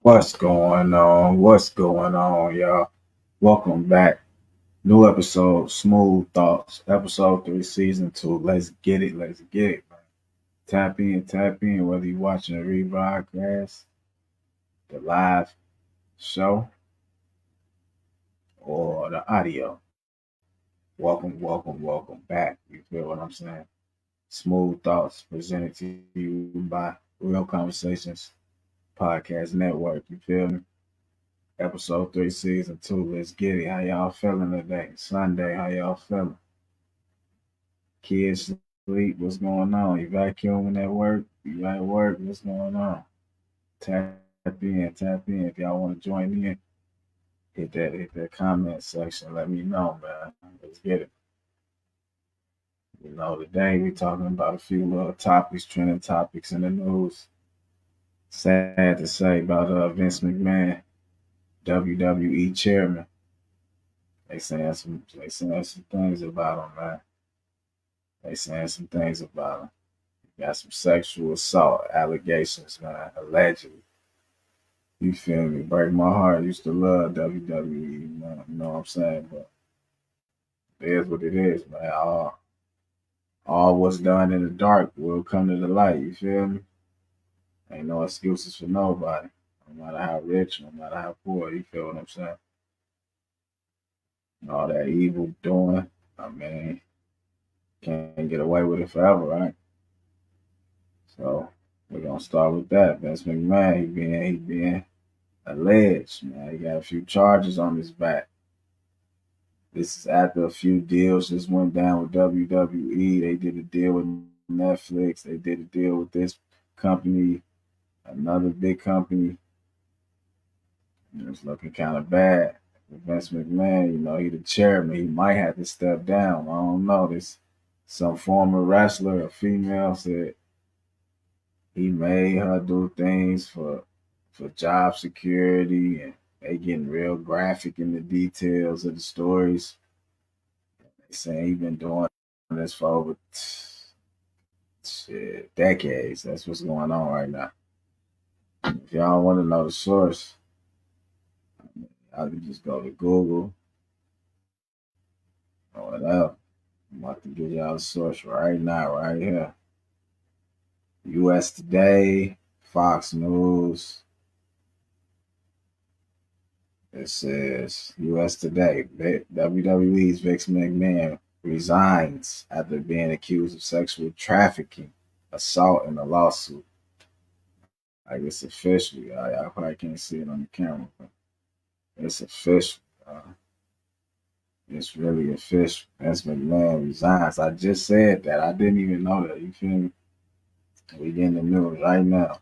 What's going on? What's going on, y'all? Welcome back. New episode, Smooth Thoughts, Episode 3, Season 2. Let's get it. Let's get it, man. Tap in, whether you're watching a rebroadcast, the live show, or the audio. Welcome back. You feel what I'm saying? Smooth Thoughts presented to you by Real Conversations Podcast Network. You feel me? Episode 3, Season 2. Let's get it. How y'all feeling today? Sunday, how y'all feeling? Kids sleep, what's going on? You vacuuming at work? You at work? What's going on? Tap in. If y'all want to join in, hit that comment section. Let me know, man. Let's get it. Today we talking about a few little topics, trending topics in the news. Sad to say about Vince McMahon, WWE chairman. They saying some things about him, man. They saying some things about him. Got some sexual assault allegations, man, allegedly. You feel me? Break my heart. I used to love WWE, man. You know what I'm saying? But it is what it is, man. All what's done in the dark will come to the light. You feel me? Ain't no excuses for nobody. No matter how rich, no matter how poor. You feel what I'm saying? And all that evil doing, I mean, can't get away with it forever, right? So we're gonna start with that. Vince McMahon, he being alleged, man. He got a few charges on his back. This is after a few deals just went down with WWE. They did a deal with Netflix. They did a deal with this company, another big company. It's looking kind of bad. Vince McMahon, he the chairman. He might have to step down. I don't know. This some former wrestler, a female, said he made her do things for job security, and they getting real graphic in the details of the stories. They saying he been doing this for over decades. That's what's going on right now. If y'all want to know the source, I can just go to Google or whatever. I'm about to give y'all the source right now, right here. U.S. Today, Fox News. It says U.S. Today, WWE's Vince McMahon resigns after being accused of sexual trafficking, assault, in a lawsuit. I guess officially. I probably can't see it on the camera, but it's official. It's really official. Vince McMahon resigns. I just said that. I didn't even know that. You feel me? We getting the news right now.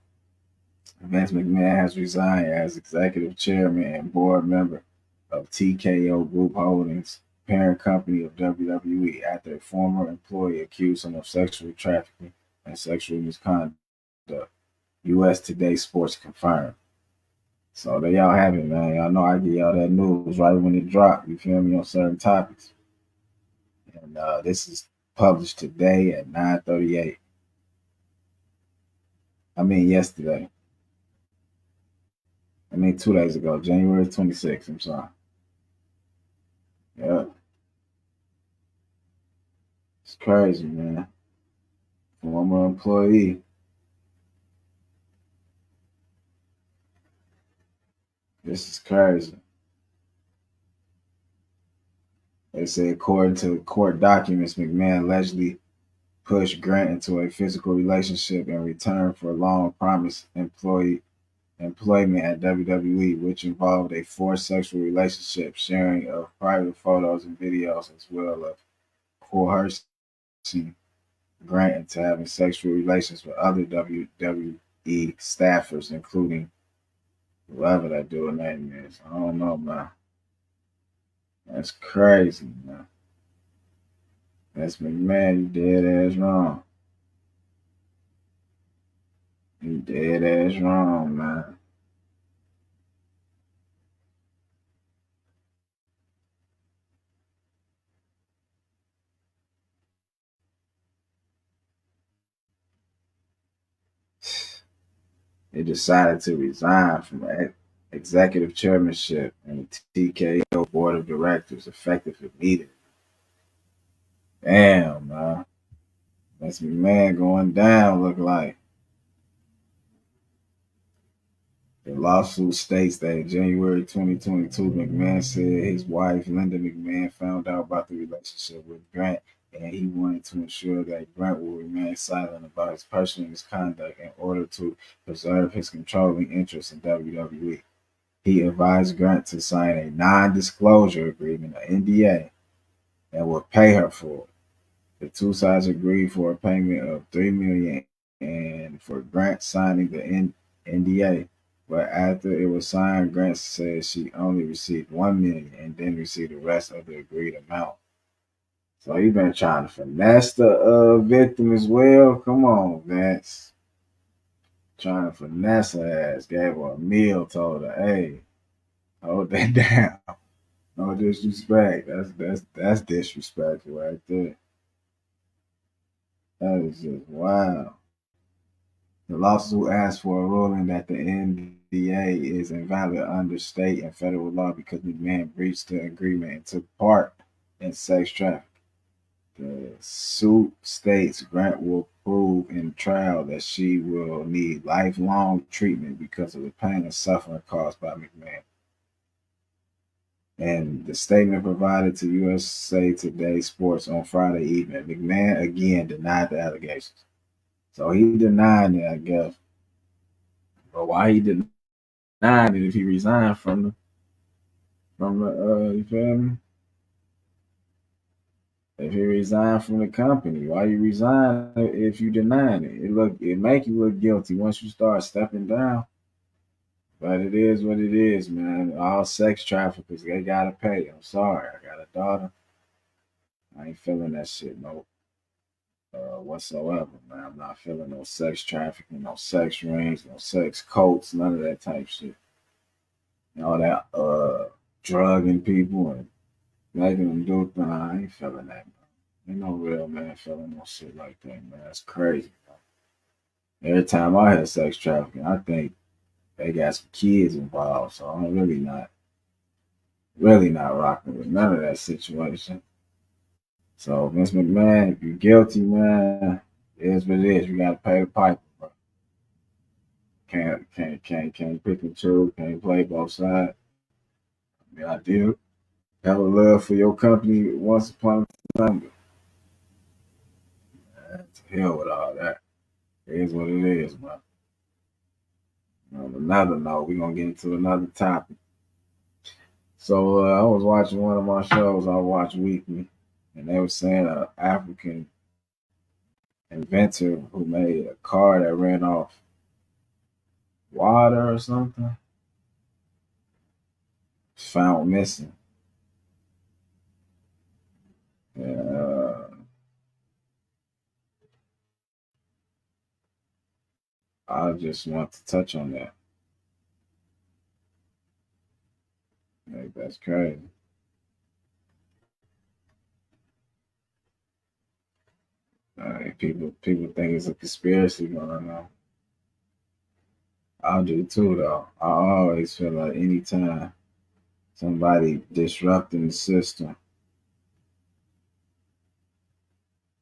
Vince McMahon has resigned as executive chairman and board member of TKO Group Holdings, parent company of WWE, after a former employee accused him of sexual trafficking and sexual misconduct. U.S. Today Sports confirmed. So there y'all have it, man. Y'all know I give y'all that news right when it dropped. You feel me, on certain topics. And this is published today at 9:38. I mean yesterday. I mean 2 days ago, January 26th. I'm sorry. Yeah, it's crazy, man. Former employee. This is crazy. They say according to court documents, McMahon allegedly pushed Grant into a physical relationship in return for long promised employment at WWE, which involved a forced sexual relationship, sharing of private photos and videos, as well as coercing Grant into having sexual relations with other WWE staffers, including whoever that dude name is. I don't know, man. That's crazy, man. That's McMahon, you dead ass wrong. You dead ass wrong, man. He decided to resign from executive chairmanship and the TKO board of directors effective immediately. Damn, man. That's McMahon going down, look like. The lawsuit states that in January 2022, McMahon said his wife, Linda McMahon, found out about the relationship with Grant, and he wanted to ensure that Grant will remain silent about his personal misconduct in order to preserve his controlling interest in WWE. He advised Grant to sign a non-disclosure agreement, an NDA, and would pay her for it. The two sides agreed for a payment of $3 million and for Grant signing the NDA. But after it was signed, Grant said she only received $1 million and then received the rest of the agreed amount. So he been trying to finesse the victim as well. Come on, Vince. Trying to finesse her ass. Gave her a meal, told her, hey, hold that down. No disrespect. That's disrespectful right there. That is just wow. The lawsuit asked for a ruling that the NDA is invalid under state and federal law because McMahon breached the agreement and took part in sex trafficking. The suit states Grant will prove in trial that she will need lifelong treatment because of the pain and suffering caused by McMahon. And the statement provided to USA Today Sports on Friday evening, McMahon again denied the allegations. So he denied it, I guess. But why he denied it if he resigned from the you feel me? If he resigned from the company, why you resign if you denying it? It make you look guilty once you start stepping down. But it is what it is, man. All sex traffickers, they gotta pay. I'm sorry. I got a daughter. I ain't feeling that shit whatsoever, man. I'm not feeling no sex trafficking, no sex rings, no sex cults, none of that type shit. All that drugging people and making them do things. I ain't feeling that, man. Ain't no real man feeling no shit like that, man. That's crazy. Man. Every time I hear sex trafficking, I think they got some kids involved, so I'm really not rocking with none of that situation. So Vince McMahon, if you're guilty, man, it is what it is. You gotta pay the piper, bro. Can't pick and choose, can't play both sides. I mean, I did have a love for your company once upon a time, but to hell with all that. It is what it is, man. On another note, we're gonna get into another topic. So I was watching one of my shows I watch weekly, and they were saying an African inventor who made a car that ran off water or something found missing. And, I just want to touch on that. Like, that's crazy. People think it's a conspiracy going on. I do too, though. I always feel like anytime somebody disrupting the system,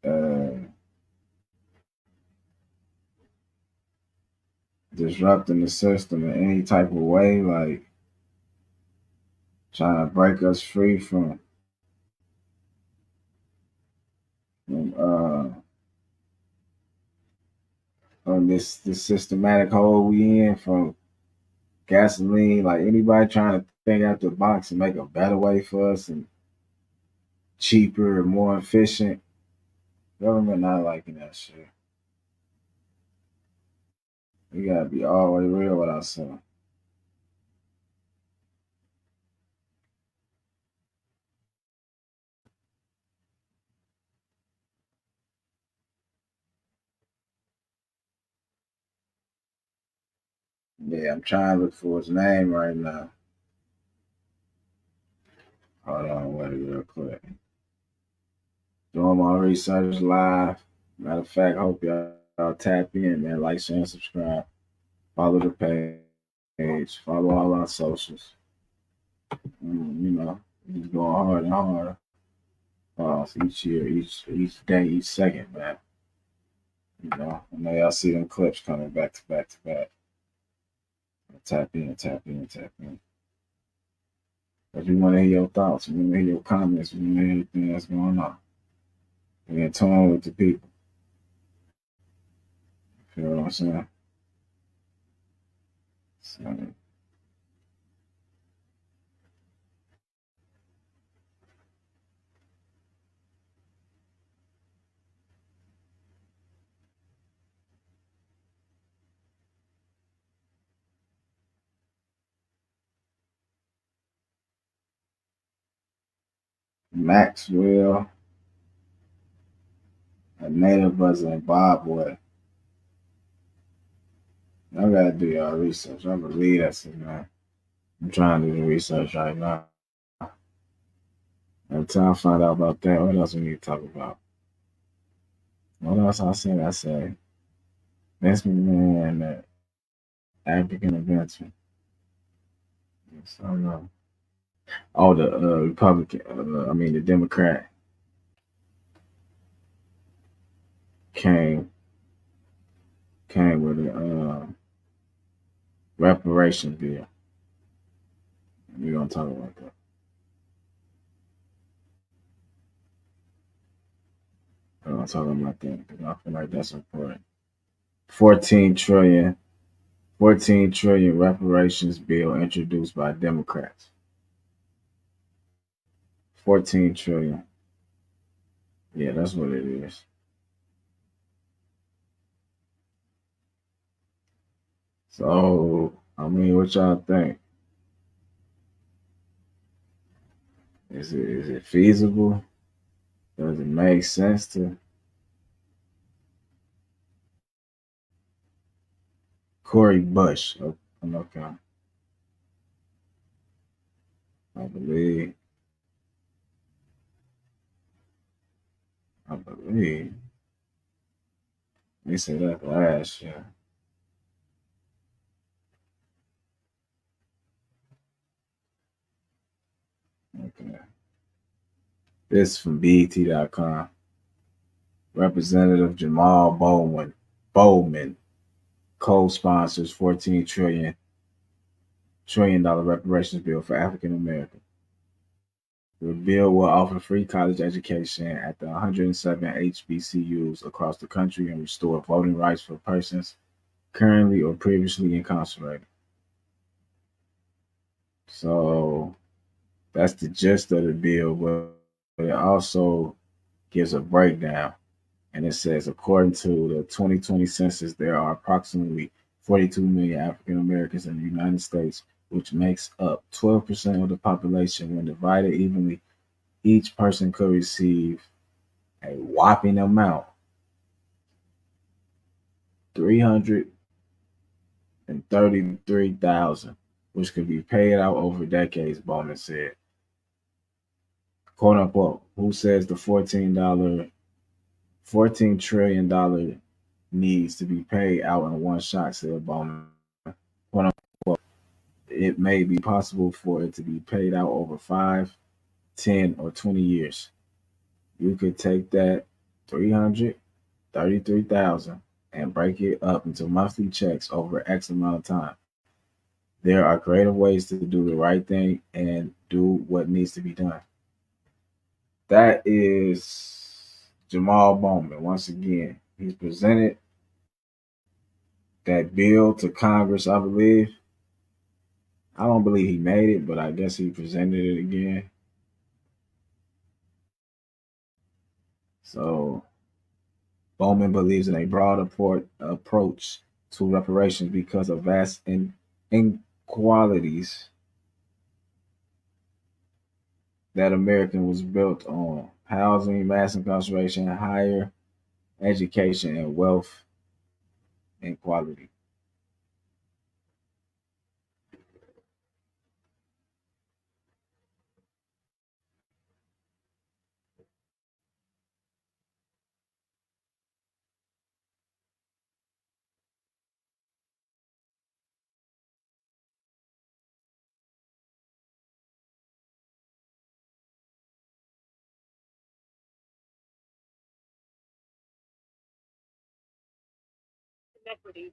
uh, disrupting the system in any type of way, like trying to break us free from this systematic hole we in from gasoline. Like anybody trying to think out the box and make a better way for us and cheaper and more efficient. Government not liking that shit. We gotta be all the way real with ourselves. Yeah, I'm trying to look for his name right now. Hold on, wait real quick. Doing my research live. Matter of fact, hope y'all tap in, man. Like, share, and subscribe. Follow the page. Follow all our socials. You know, just going harder and harder. Each year, each day, each second, man. You know, and now y'all see them clips coming back to back to back. Tap in, tap in, tap in. If you want to hear your thoughts, we want to hear your comments, we want to hear everything that's going on. We in tune with the people. You know what I'm saying? So, Maxwell, a native of Zimbabwe. Y'all gotta do y'all research. I believe that's it, man. I'm trying to do the research right now. Until I find out about that, what else we need to talk about? What else I say Vince McMahon, that African inventor. Yes, I don't know. Oh, the Republican, the Democrat came came with a reparations bill. We're gonna talk about that. We're gonna talk about that because I feel like that's important. 14 trillion, 14 trillion reparations bill introduced by Democrats. 14 trillion. Yeah, that's what it is. So, what y'all think? Is it feasible? Does it make sense to Corey Bush? Oh, okay, I believe. I believe they said that last year. Okay, this from BET.com. Representative Jamal Bowman co-sponsors 14 trillion dollar reparations bill for African Americans. The bill will offer free college education at the 107 HBCUs across the country and restore voting rights for persons currently or previously incarcerated. So that's the gist of the bill, but it also gives a breakdown. And it says, according to the 2020 census, there are approximately 42 million African Americans in the United States, which makes up 12% of the population. When divided evenly, each person could receive a whopping amount, 333,000, which could be paid out over decades, Bowman said. Quote unquote, who says the $14 trillion needs to be paid out in one shot, said Bowman. Quote unquote, it may be possible for it to be paid out over 5, 10, or 20 years. You could take that 333,000 and break it up into monthly checks over X amount of time. There are creative ways to do the right thing and do what needs to be done. That is Jamal Bowman. Once again, he's presented that bill to Congress, I believe. I don't believe he made it, but I guess he presented it again. So Bowman believes in a broad approach to reparations because of vast inequalities that America was built on: housing, mass incarceration, higher education, and wealth inequality. inequity.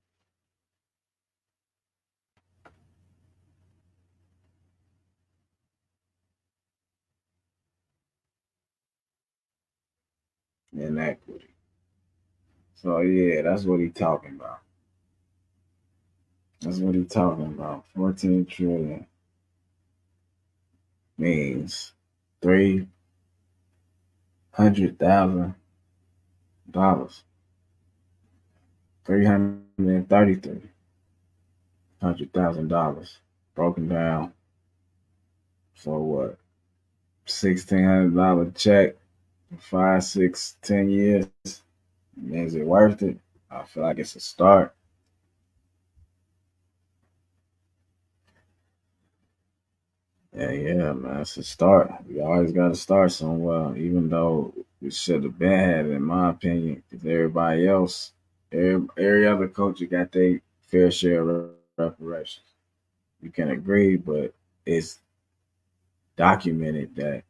So yeah, that's what he talking about. That's what he talking about. 14 trillion means $300,000. $333,000 broken down. So what? $1,600 check, 5, 6, 10 years. Is it worth it? I feel like it's a start. Yeah, man, it's a start. We always got to start somewhere, even though we should have been had it, in my opinion, because everybody else, every other culture got their fair share of reparations. You can agree, but it's documented that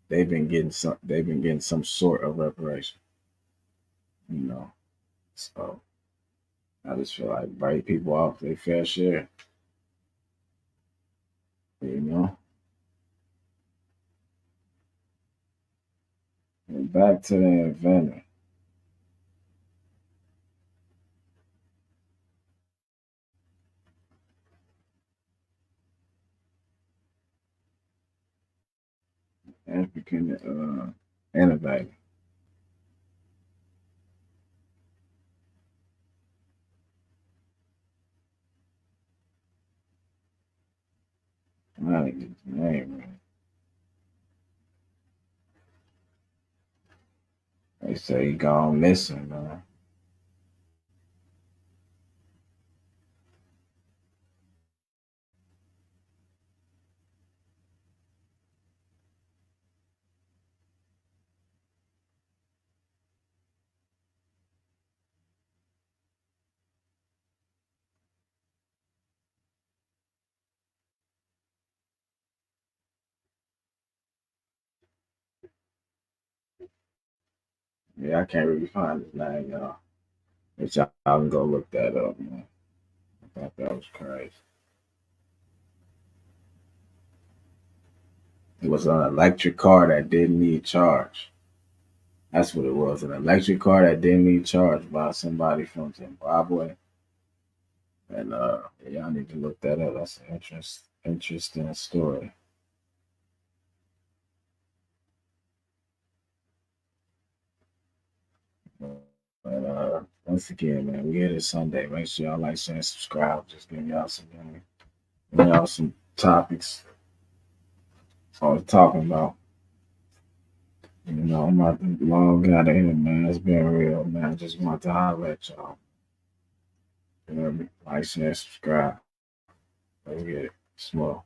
they've been getting some sort of reparation, you know. So I just feel like break people off their fair share, you know. And back to the inventor. African innovator. I think his name, man. They say he gone missing, man. Yeah, I can't really find his name, y'all. But y'all can go look that up, man. I thought that was crazy. It was an electric car that didn't need charge. That's what it was. An electric car that didn't need charge by somebody from Zimbabwe. And y'all need to look that up. That's an interesting story. But once again, man, we here this Sunday. Make sure y'all like, share, and subscribe. Just give y'all some topics I was talking about. I'm about to log out of here, man. It's been real, man. I just want to holler at y'all. You know what I mean? Like, share, subscribe. Let's get it. Small.